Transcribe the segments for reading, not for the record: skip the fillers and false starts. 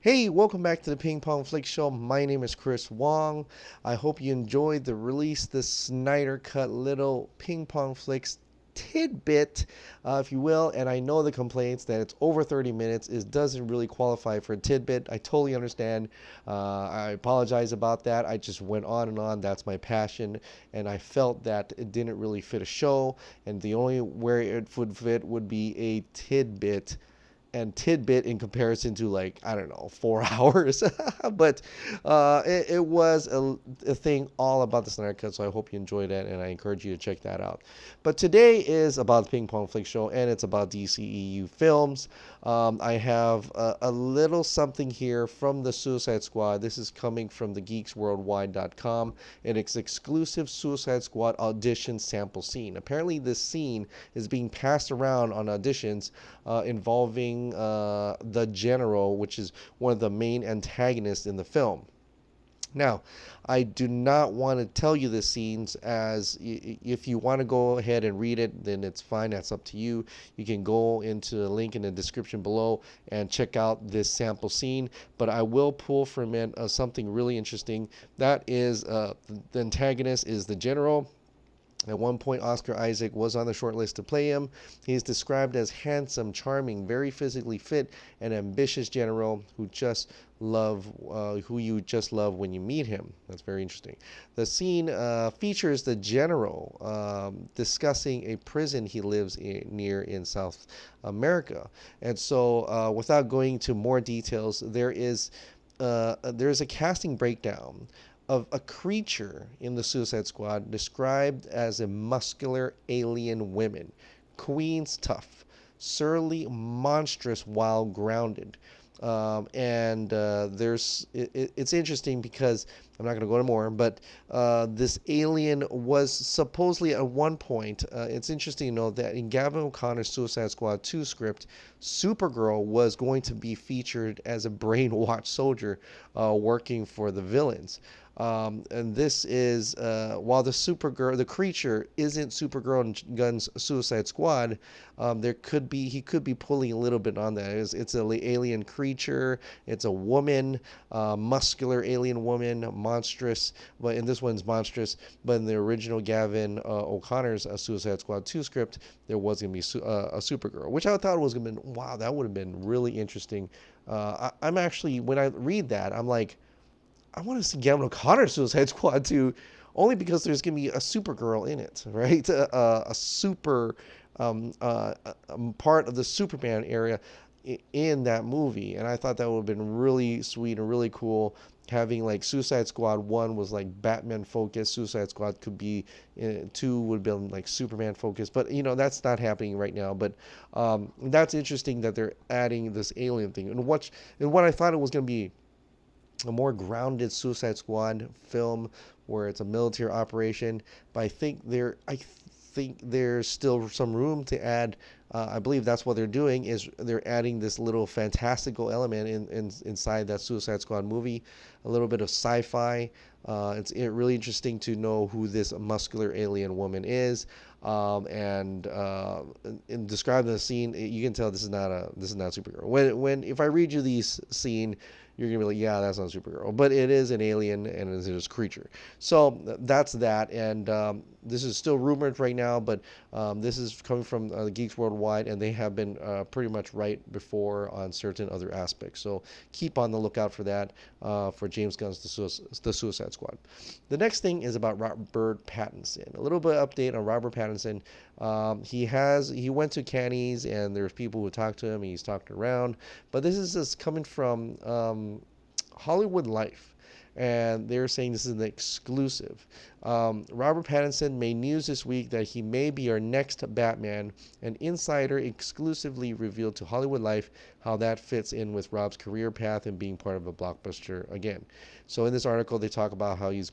Hey, welcome back to the Ping Pong Flix Show. My name is Chris Wong. I hope you enjoyed the release, the Snyder cut little Ping Pong Flix tidbit, if you will. And I know the complaints that it's over 30 minutes. It doesn't really qualify for a tidbit. I totally understand. I apologize about that. I just went on and on. That's my passion. And I felt that it didn't really fit a show. And the only where it would fit would be a tidbit, and tidbit in comparison to, like, I don't know, 4 hours. But it was a thing all about the Snyder Cut, so I hope you enjoyed it, and I encourage you to check that out. But today is about the Ping Pong Flix Show, and it's about DCEU films. I have a little something here from the Suicide Squad. This is coming from the geeksworldwide.com, and it's exclusive Suicide Squad audition sample scene. Apparently this scene is being passed around on auditions involving the General, which is one of the main antagonists in the film. Now, I do not want to tell you the scenes, as if you want to go ahead and read it, then it's fine. That's up to you. You can go into the link in the description below and check out this sample scene. But I will pull from it something really interesting. That is, the antagonist is the General. At one point, Oscar Isaac was on the short list to play him. He is described as handsome, charming, very physically fit, and ambitious general who you just love when you meet him. That's very interesting. The scene features the general discussing a prison he lives near in South America. And so, without going into more details, there's a casting breakdown of a creature in the Suicide Squad described as a muscular alien woman. Queen's tough, surly, monstrous while grounded. It's interesting because I'm not going to go into more, but this alien was supposedly at one point, it's interesting to know that in Gavin O'Connor's Suicide Squad 2 script, Supergirl was going to be featured as a brainwashed soldier working for the villains. And this is, while the creature isn't Supergirl and Gunn's Suicide Squad, he could be pulling a little bit on that. It's an alien creature. It's a woman, muscular alien woman, monstrous. But in this one's monstrous. But in the original Gavin O'Connor's Suicide Squad 2 script, there was going to be a Supergirl, which I thought was going to be, wow, that would have been really interesting. I'm actually, when I read that, I'm like, I want to see Gavin O'Connor's Suicide Squad 2, only because there's going to be a Supergirl in it, right? A super part of the Superman area in that movie. And I thought that would have been really sweet and really cool. Having, like, Suicide Squad 1 was like Batman focused. Suicide Squad could be 2 would have been like Superman focused. But, that's not happening right now. But that's interesting that they're adding this alien thing. And what I thought it was going to be a more grounded Suicide Squad film where it's a military operation, but I think there's still some room to add. I believe that's what they're doing, is they're adding this little fantastical element inside that Suicide Squad movie, a little bit of sci-fi. It's really interesting to know who this muscular alien woman is. In describing the scene, you can tell this is not Supergirl. If I read you this scene, you're gonna be like, yeah, that's not Supergirl, but it is an alien and it is a creature. So that's that, and this is still rumored right now, but this is coming from Geeks Worldwide, and they have been pretty much right before on certain other aspects. So keep on the lookout for that for James Gunn's The Suicide Squad. The next thing is about Robert Pattinson. A little bit of update on Robert Pattinson. He went to Cannes, and there's people who talked to him, and he's talking around. But this is just coming from Hollywood Life, and they're saying this is an exclusive. Robert Pattinson made news this week that he may be our next Batman. An insider exclusively revealed to Hollywood Life how that fits in with Rob's career path and being part of a blockbuster again. So in this article, they talk about how he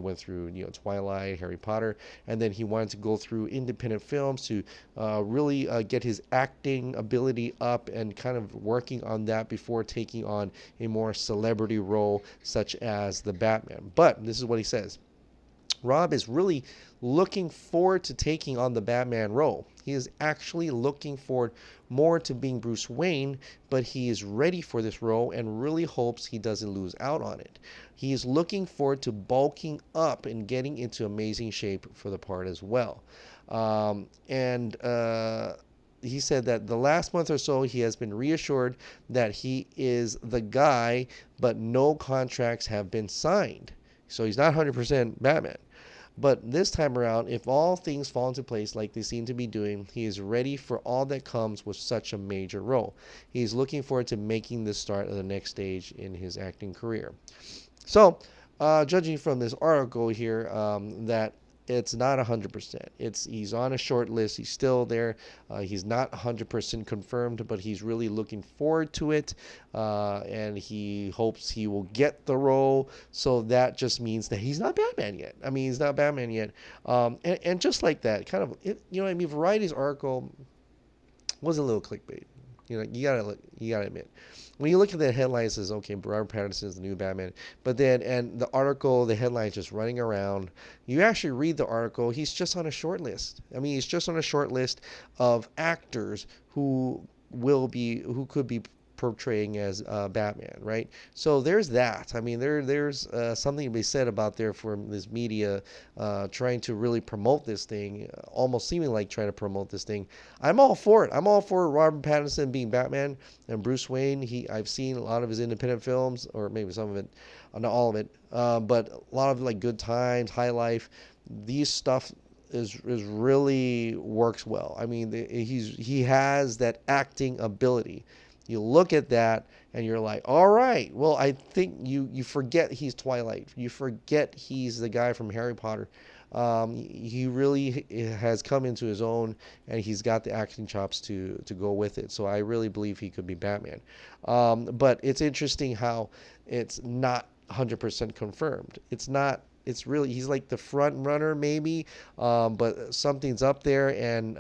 went through Twilight, Harry Potter, and then he wanted to go through independent films to really get his acting ability up, and kind of working on that before taking on a more celebrity role such as the Batman. But this is what he says. Rob is really looking forward to taking on the Batman role. He is actually looking forward more to being Bruce Wayne, but he is ready for this role and really hopes he doesn't lose out on it. He is looking forward to bulking up and getting into amazing shape for the part as well. And he said that the last month or so he has been reassured that he is the guy, but no contracts have been signed. So he's not 100% Batman. But this time around, if all things fall into place like they seem to be doing, he is ready for all that comes with such a major role. He is looking forward to making the start of the next stage in his acting career. So, judging from this article here, that it's not 100%. He's on a short list. He's still there. He's not 100% confirmed, but he's really looking forward to it, and he hopes he will get the role. So that just means that he's not Batman yet. I mean, he's not Batman yet. And just like that, kind of, Variety's article was a little clickbait. You gotta admit. When you look at the headline, it says, okay, Robert Pattinson is the new Batman. But then, and the article, the headline is just running around. You actually read the article, he's just on a short list. I mean, he's just on a short list of actors who could be portraying as Batman, right? So there's that. I mean, there's something to be said about there for this media trying to really promote this thing, almost seeming like trying to promote this thing. I'm all for it. I'm all for Robert Pattinson being Batman and Bruce Wayne. I've seen a lot of his independent films, or maybe some of it, not all of it, but a lot of like Good Times, High Life. These stuff is really works well. I mean, he has that acting ability. You look at that and you're like, all right, well, I think you forget he's Twilight. You forget he's the guy from Harry Potter. He really has come into his own, and he's got the acting chops to go with it. So I really believe he could be Batman. But it's interesting how it's not 100% confirmed. It's really, he's like the front runner maybe, but something's up there, and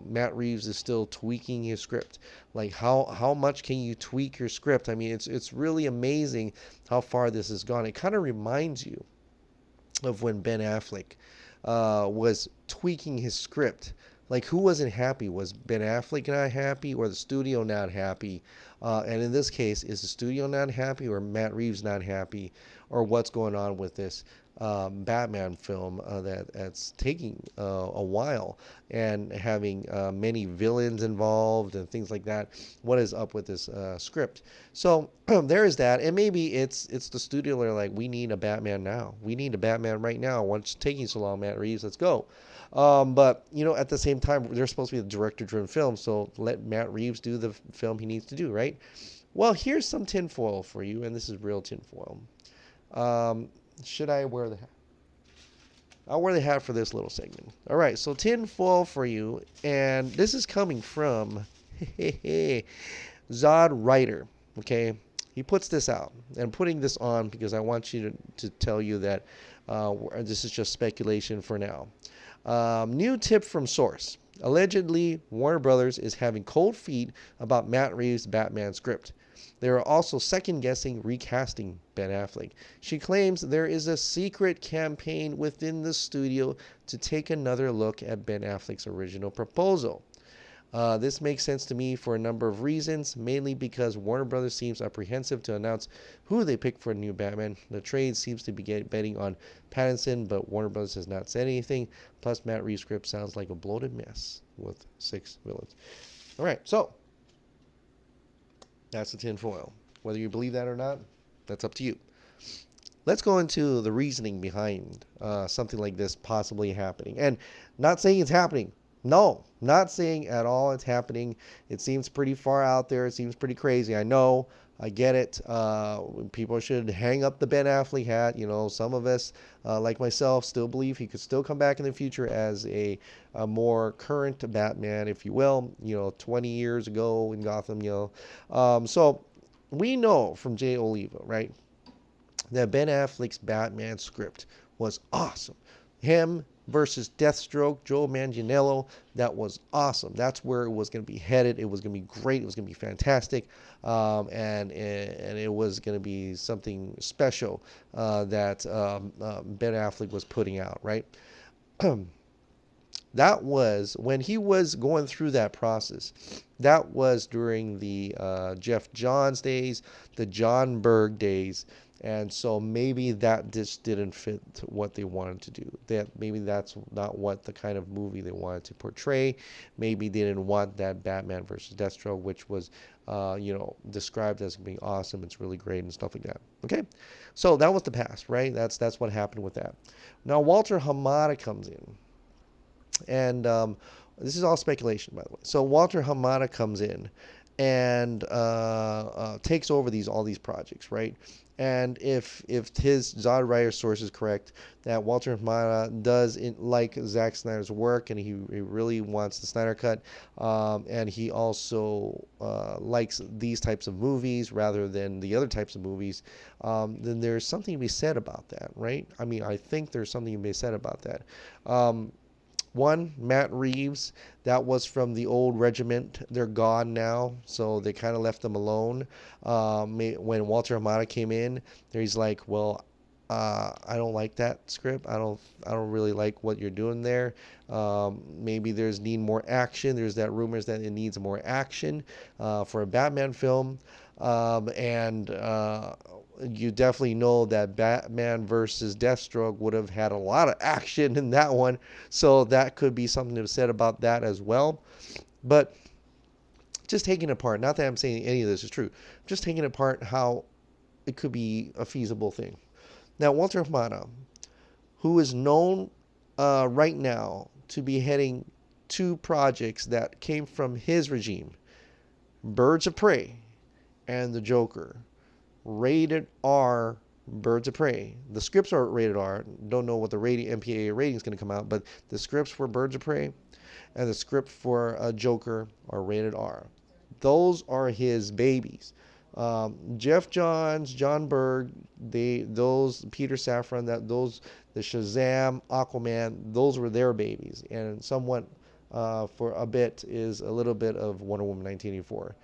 Matt Reeves is still tweaking his script. Like how much can you tweak your script? I mean, it's really amazing how far this has gone. It kind of reminds you of when Ben Affleck was tweaking his script. Like, who wasn't happy? Was Ben Affleck not happy, or the studio not happy? And in this case, is the studio not happy, or Matt Reeves not happy, or what's going on with this Batman film that's taking a while and having many villains involved and things like that? What is up with this script? So there is that, and maybe it's the studio. They're like, we need a Batman now. We need a Batman right now. What's taking so long, Matt Reeves? Let's go. But at the same time, they're supposed to be a director-driven film, so let Matt Reeves do the film he needs to do, right? Well, here's some tinfoil for you, and this is real tinfoil. Should I wear the hat? I'll wear the hat for this little segment. All right, so tinfoil for you, and this is coming from Zodwriter. Okay, he puts this out, and I'm putting this on because I want you to tell you that this is just speculation for now. New tip from source. Allegedly, Warner Brothers is having cold feet about Matt Reeves' Batman script. They are also second-guessing recasting Ben Affleck. She claims there is a secret campaign within the studio to take another look at Ben Affleck's original proposal. This makes sense to me for a number of reasons, mainly because Warner Brothers seems apprehensive to announce who they pick for a new Batman. The trade seems to be betting on Pattinson, but Warner Brothers has not said anything. Plus, Matt Reeves' script sounds like a bloated mess with 6 villains. All right, so that's the tinfoil. Whether you believe that or not, that's up to you. Let's go into the reasoning behind something like this possibly happening. And not saying it's happening. No, not saying at all it's happening. It seems pretty far out there. It seems pretty crazy. I know. I get it. People should hang up the Ben Affleck hat. Some of us, like myself, still believe he could still come back in the future as a more current Batman, if you will, 20 years ago in Gotham, So we know from Jay Oliva, right, that Ben Affleck's Batman script was awesome. Him versus Deathstroke, Joe Manganiello, that was awesome. That's where it was going to be headed. It was going to be great. It was going to be fantastic, and it was going to be something special that Ben Affleck was putting out, right? That was when he was going through that process. That was during the Jeff Johns days, the John Berg days, and so maybe that just didn't fit what they wanted to do. That maybe that's not what the kind of movie they wanted to portray. Maybe they didn't want that Batman versus Deathstroke, which was, described as being awesome. It's really great and stuff like that. Okay, so that was the past, right? That's what happened with that. Now Walter Hamada comes in, and this is all speculation, by the way. So Walter Hamada comes in and takes over all these projects, right? And if his Zodwriter source is correct, that Walter Hamada does like Zack Snyder's work, and he really wants the Snyder cut, and he also likes these types of movies rather than the other types of movies, then there's something to be said about that, right? I mean, I think there's something to be said about that. One, Matt Reeves, that was from the old regiment. They're gone now, so they kind of left them alone. When Walter Hamada came in, he's like, well, I don't like that script. I don't really like what you're doing there. Maybe there's need more action. There's that rumors that it needs more action for a Batman film. And you definitely know that Batman versus Deathstroke would have had a lot of action in that one. So that could be something to be said about that as well. But just taking it apart, not that I'm saying any of this is true, just taking apart how it could be a feasible thing. Now, Walter Hamada, who is known right now to be heading two projects that came from his regime, Birds of Prey and The Joker, rated R Birds of Prey. The scripts are rated R. Don't know what the MPAA rating is going to come out, but the scripts for Birds of Prey and the script for Joker are rated R. Those are his babies. Jeff Johns, John Berg, those Peter Safran, the Shazam, Aquaman, those were their babies, and somewhat for a bit is a little bit of Wonder Woman 1984.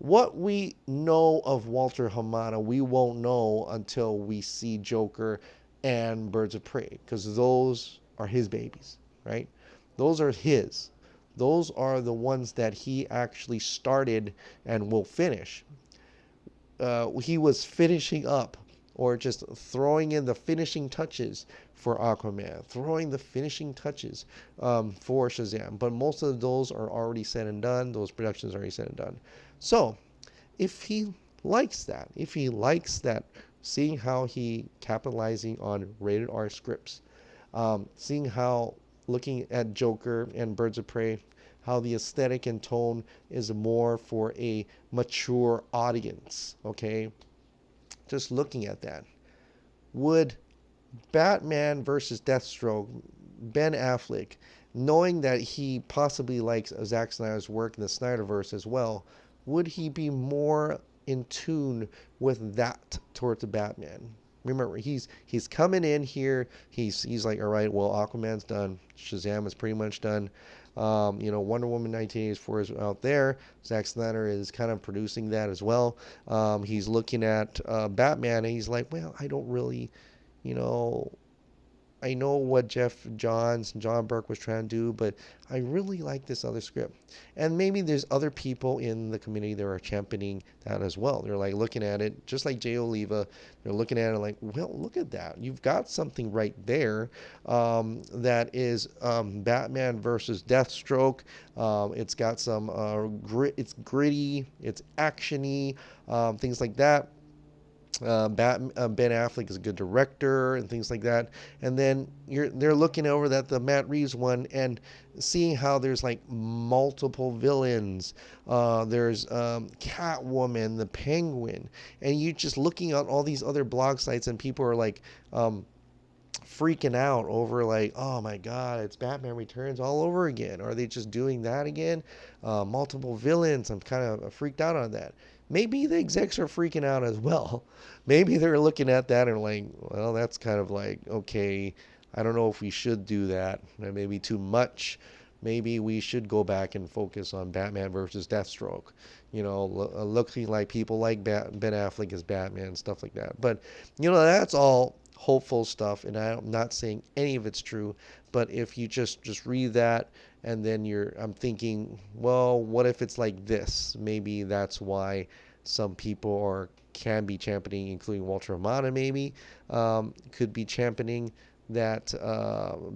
What we know of Walter Hamada, we won't know until we see Joker and Birds of Prey, because those are his babies, right? Those are his. Those are the ones that he actually started and will finish. He was finishing up, or just throwing in the finishing touches for Aquaman, throwing the finishing touches for Shazam. But most of those are already said and done. Those productions are already said and done. So, if he likes that, seeing how he capitalizing on rated R scripts, seeing how looking at Joker and Birds of Prey, how the aesthetic and tone is more for a mature audience, okay? Just looking at that. Would Batman versus Deathstroke, Ben Affleck, knowing that he possibly likes Zack Snyder's work in the Snyderverse as well, would he be more in tune with that towards the Batman? Remember, he's coming in here. He's like, all right, well, Aquaman's done. Shazam is pretty much done. Wonder Woman 1984 is out there. Zack Snyder is kind of producing that as well. He's looking at Batman, and he's like, well, I don't really, I know what Jeff Johns and John Burke was trying to do, but I really like this other script. And maybe there's other people in the community that are championing that as well. They're like looking at it, just like Jay Oliva. They're looking at it like, well, look at that. You've got something right there that is Batman versus Deathstroke. It's got some it's gritty, it's actiony, things like that. Ben Affleck is a good director and things like that. And then they're looking over the Matt Reeves one and seeing how there's like multiple villains. There's Catwoman, the Penguin, and you're just looking at all these other blog sites, and people are like freaking out over like, oh my God, it's Batman Returns all over again. Are they just doing that again? Multiple villains. I'm kind of freaked out on that. Maybe the execs are freaking out as well. Maybe they're looking at that and like, well, that's kind of like, okay, I don't know if we should do that. That may be too much. Maybe we should go back and focus on Batman versus Deathstroke. Looking like people like Ben Affleck as Batman, stuff like that. But, that's all hopeful stuff, and I'm not saying any of it's true, but if you just read that, and then I'm thinking, well, what if it's like this? Maybe that's why some people can be championing, including Walter Hamada, maybe could be championing that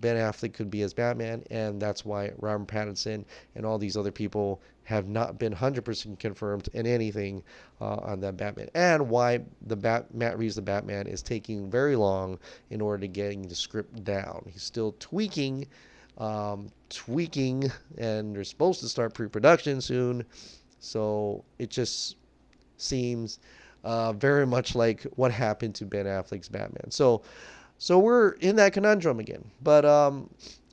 Ben Affleck could be as Batman, and that's why Robert Pattinson and all these other people have not been 100% confirmed in anything on that Batman, and why Matt Reeves the Batman is taking very long in order to getting the script down. He's still tweaking, and they're supposed to start pre-production soon, so it just seems very much like what happened to Ben Affleck's Batman. So we're in that conundrum again. But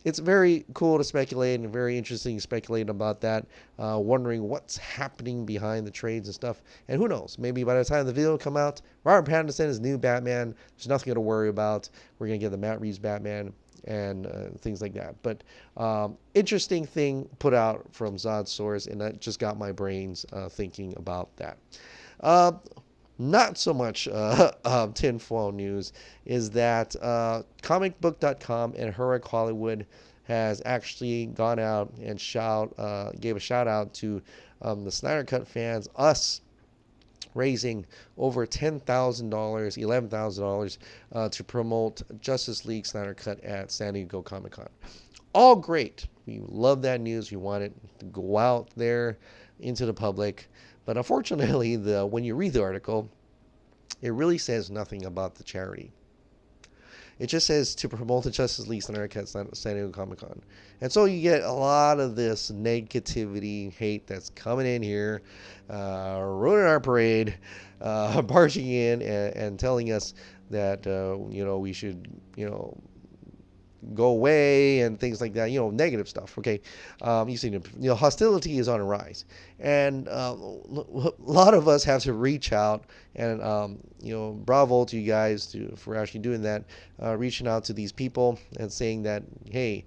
it's very cool to speculate and very interesting to speculate about that, wondering what's happening behind the trades and stuff. And who knows? Maybe by the time the video come out, Robert Pattinson is new Batman. There's nothing to worry about. We're going to get the Matt Reeves Batman and things like that. But interesting thing put out from Zod Source, and that just got my brains thinking about that. Not so much tinfoil news is that comicbook.com and Heroic Hollywood has actually gone out and gave a shout out to the Snyder Cut fans, us, raising over $10,000, $11,000 to promote Justice League Snyder Cut at San Diego Comic-Con. All great. We love that news. We want it to go out there into the public. But unfortunately, when you read the article, it really says nothing about the charity. It just says to promote the Justice League Snyder Cut at San Diego Comic-Con. And so you get a lot of this negativity, hate that's coming in here, ruining our parade, barging in and telling us that, we should, go away and things like that, negative stuff. Okay. You see, hostility is on a rise, and a lot of us have to reach out and, bravo to you guys for actually doing that, reaching out to these people and saying that, hey,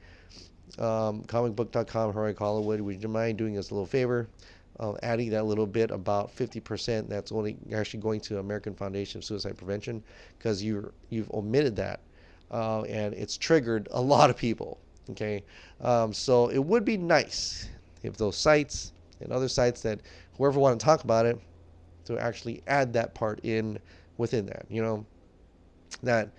comicbook.com, Heroic Hollywood, would you mind doing us a little favor? Adding that little bit about 50% that's only actually going to American Foundation of Suicide Prevention, because you've omitted that. And it's triggered a lot of people. Okay, so it would be nice if those sites and other sites that whoever want to talk about it to actually add that part in within that. That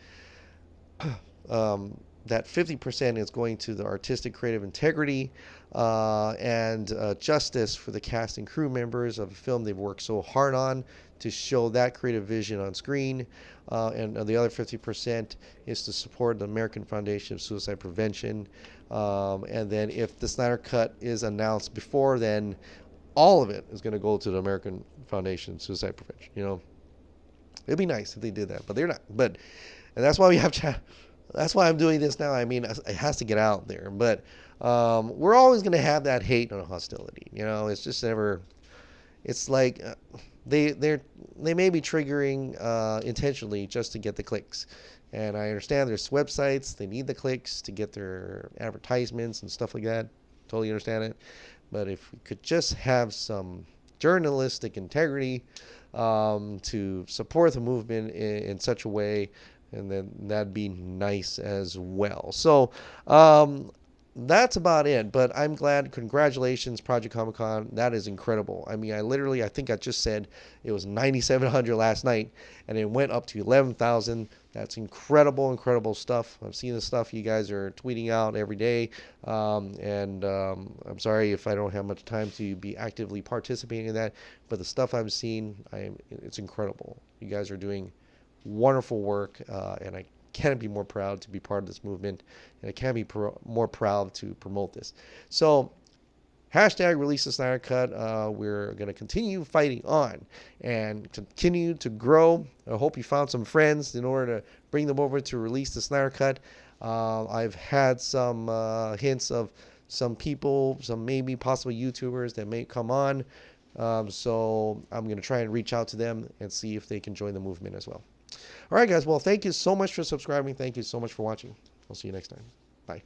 that 50% is going to the artistic creative integrity and justice for the cast and crew members of a film they've worked so hard on to show that creative vision on screen. And the other 50% is to support the American Foundation of Suicide Prevention. And then if the Snyder Cut is announced before then, all of it is going to go to the American Foundation of Suicide Prevention. It'd be nice if they did that, but they're not. And that's why we have to. That's why I'm doing this now. I mean, it has to get out there. But we're always going to have that hate and hostility. It's just never. It's like they may be triggering intentionally just to get the clicks. And I understand there's websites, they need the clicks to get their advertisements and stuff like that. Totally understand it. But if we could just have some journalistic integrity to support the movement in such a way, and then that'd be nice as well. So that's about it. But I'm glad. Congratulations, Project Comic-Con. That is incredible. I mean, I think I just said it was 9,700 last night, and it went up to 11,000. That's incredible stuff. I've seen the stuff you guys are tweeting out every day, and I'm sorry if I don't have much time to be actively participating in that, but the stuff I've seen, it's incredible. You guys are doing wonderful work, and I can't be more proud to be part of this movement, and I can't be more proud to promote this. So hashtag release the Snyder Cut. We're going to continue fighting on and continue to grow. I hope you found some friends in order to bring them over to release the Snyder Cut. I've had some hints of some people, some maybe possible YouTubers that may come on. So I'm going to try and reach out to them and see if they can join the movement as well. All right, guys. Well, thank you so much for subscribing. Thank you so much for watching. I'll see you next time. Bye.